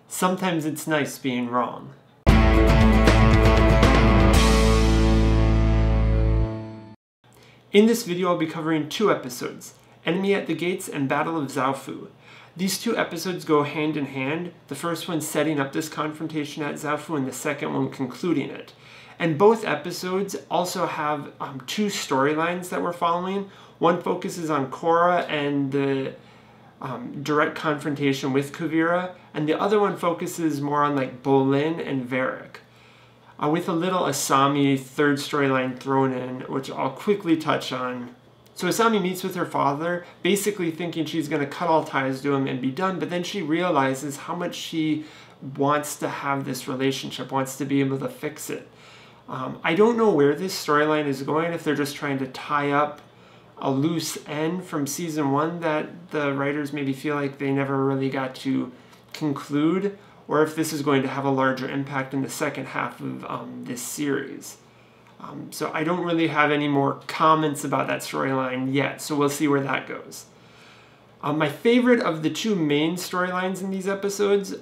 Sometimes it's nice being wrong. In this video, I'll be covering 2 episodes, Enemy at the Gates and Battle of Zaofu. These 2 episodes go hand in hand, the first one setting up this confrontation at Zaofu and the second one concluding it. And both episodes also have 2 storylines that we're following. One focuses on Korra and the direct confrontation with Kuvira, and the other one focuses more on like Bolin and Varric, with a little Asami third storyline thrown in, which I'll quickly touch on. So Asami meets with her father, basically thinking she's going to cut all ties to him and be done, but then she realizes how much she wants to have this relationship, wants to be able to fix it. I don't know where this storyline is going, if they're just trying to tie up a loose end from season 1 that the writers maybe feel like they never really got to conclude, or if this is going to have a larger impact in the second half of this series. So I don't really have any more comments about that storyline yet, so we'll see where that goes. My favorite of the 2 main storylines in these episodes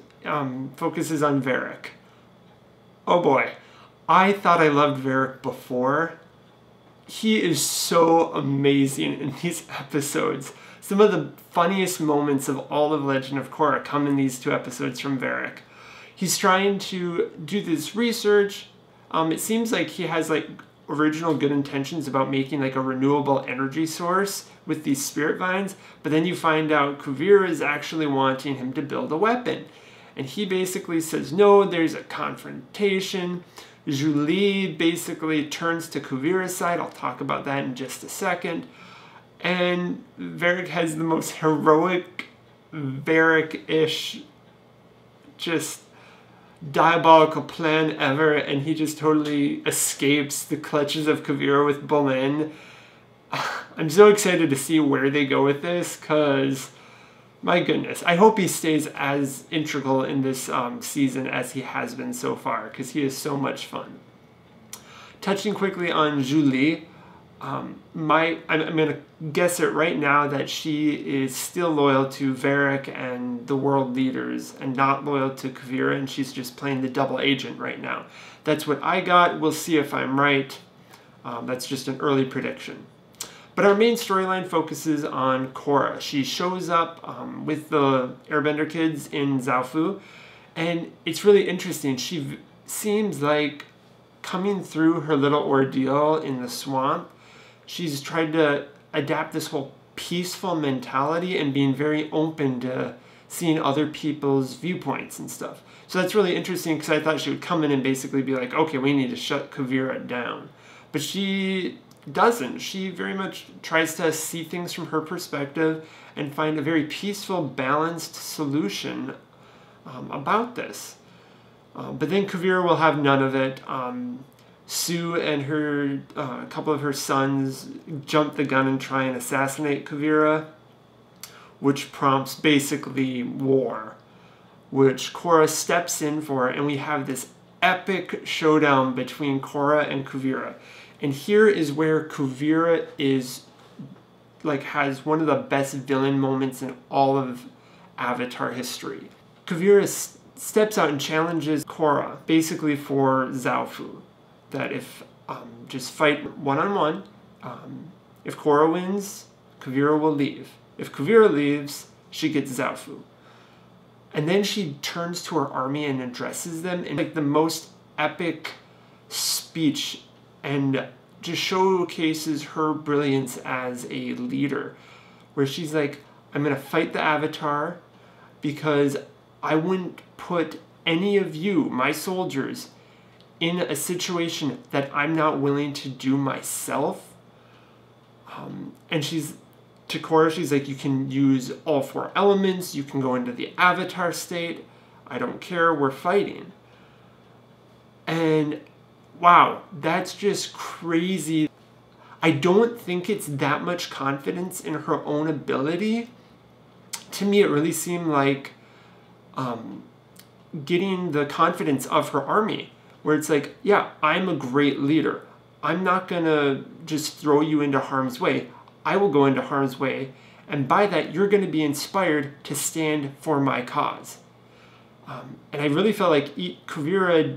focuses on Varric. Oh boy, I thought I loved Varric before. He is so amazing in these episodes. Some of the funniest moments of all of Legend of Korra come in these 2 episodes from Varric. He's trying to do this research. It seems like he has like original good intentions about making like a renewable energy source with these spirit vines, but then you find out Kuvira is actually wanting him to build a weapon. And he basically says, no, there's a confrontation. Julie basically turns to Kuvira's side. I'll talk about that in just a second. And Varric has the most heroic, Varric-ish, just diabolical plan ever, and he just totally escapes the clutches of Kuvira with Bolin. I'm so excited to see where they go with this, because my goodness, I hope he stays as integral in this season as he has been so far, because he is so much fun. Touching quickly on Julie, I'm going to guess it right now that she is still loyal to Varric and the world leaders and not loyal to Kuvira, and she's just playing the double agent right now. That's what I got. We'll see if I'm right. That's just an early prediction. But our main storyline focuses on Korra. She shows up with the Airbender kids in Zaofu, and it's really interesting. She seems like coming through her little ordeal in the swamp, she's tried to adapt this whole peaceful mentality and being very open to seeing other people's viewpoints and stuff. So that's really interesting, because I thought she would come in and basically be like, okay, we need to shut Kuvira down. But she doesn't. She very much tries to see things from her perspective and find a very peaceful, balanced solution about this. But then Kuvira will have none of it. Sue and her a couple of her sons jump the gun and try and assassinate Kuvira, which prompts basically war, which Korra steps in for, and we have this epic showdown between Korra and Kuvira. And here is where Kuvira is has one of the best villain moments in all of Avatar history. Kuvira steps out and challenges Korra basically for Zaofu. That if just fight one-on-one, if Korra wins, Kuvira will leave. If Kuvira leaves, she gets Zaofu. And then she turns to her army and addresses them in like the most epic speech, and just showcases her brilliance as a leader, where she's like, I'm gonna fight the Avatar because I wouldn't put any of you, my soldiers, in a situation that I'm not willing to do myself. And to Korra, she's like, you can use all 4 elements, you can go into the Avatar state, I don't care, we're fighting. And wow, that's just crazy. I don't think it's that much confidence in her own ability. To me, it really seemed like getting the confidence of her army, where it's like, yeah, I'm a great leader. I'm not gonna just throw you into harm's way. I will go into harm's way, and by that, you're gonna be inspired to stand for my cause. And I really felt like Kuvira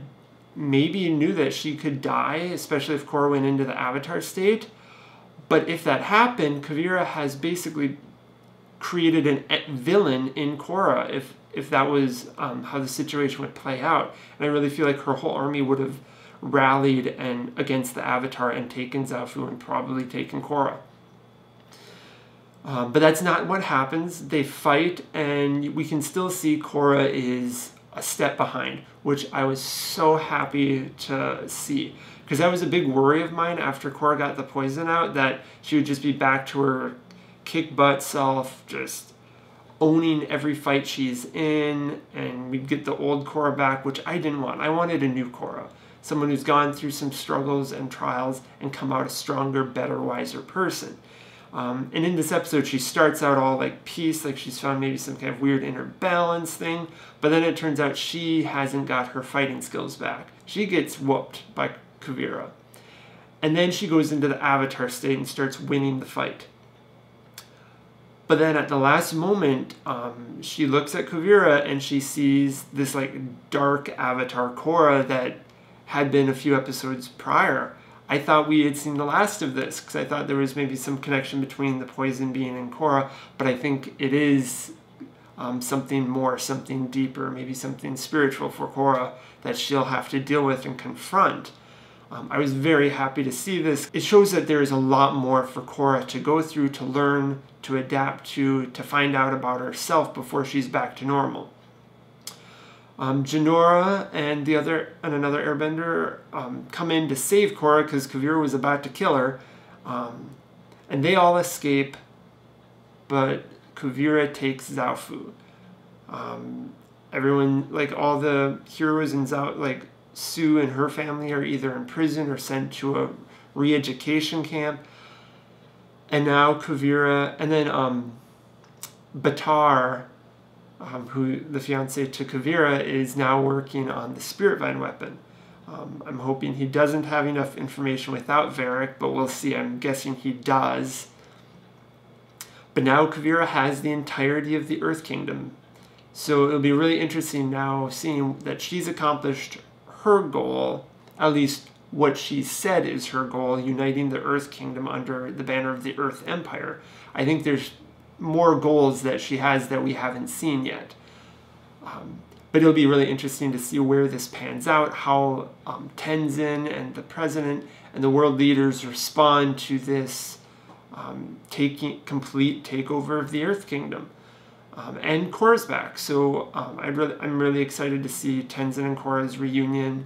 maybe knew that she could die, especially if Korra went into the Avatar state. But if that happened, Kuvira has basically created a villain in Korra if that was how the situation would play out. And I really feel like her whole army would have rallied against the Avatar and taken Zaofu and probably taken Korra. But that's not what happens. They fight, and we can still see Korra is a step behind, which I was so happy to see. Because that was a big worry of mine after Korra got the poison out, that she would just be back to her kick-butt self, just owning every fight she's in, and we'd get the old Korra back, which I didn't want. I wanted a new Korra. Someone who's gone through some struggles and trials and come out a stronger, better, wiser person. And in this episode, she starts out all like peace, like she's found maybe some kind of weird inner balance thing, but then it turns out she hasn't got her fighting skills back. She gets whooped by Kuvira. And then she goes into the Avatar state and starts winning the fight. But then at the last moment, she looks at Kuvira and she sees this like dark Avatar Korra that had been a few episodes prior. I thought we had seen the last of this because I thought there was maybe some connection between the poison being in Korra, but I think it is something more, something deeper, maybe something spiritual for Korra that she'll have to deal with and confront. I was very happy to see this. It shows that there is a lot more for Korra to go through, to learn, to adapt to find out about herself before she's back to normal. Jinora and another airbender come in to save Korra because Kuvira was about to kill her. And they all escape, but Kuvira takes Zaofu. Everyone, like all the heroes in like Sue and her family, are either in prison or sent to a re-education camp. And now Kuvira, and then Batar, who the fiance to Kuvira, is now working on the Spirit Vine weapon. I'm hoping he doesn't have enough information without Varric, but we'll see. I'm guessing he does. But now Kuvira has the entirety of the Earth Kingdom. So it'll be really interesting now seeing that she's accomplished her goal, at least what she said is her goal, uniting the Earth Kingdom under the banner of the Earth Empire. I think there's more goals that she has that we haven't seen yet. But it'll be really interesting to see where this pans out, how Tenzin and the president and the world leaders respond to this complete takeover of the Earth Kingdom. And Korra's back, so I'm really excited to see Tenzin and Korra's reunion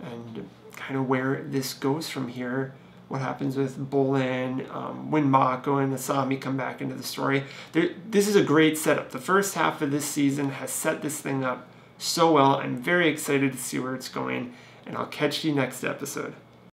and kind of where this goes from here. What happens with Bolin, when Mako and Asami come back into the story. This is a great setup. The first half of this season has set this thing up so well. I'm very excited to see where it's going, and I'll catch you next episode.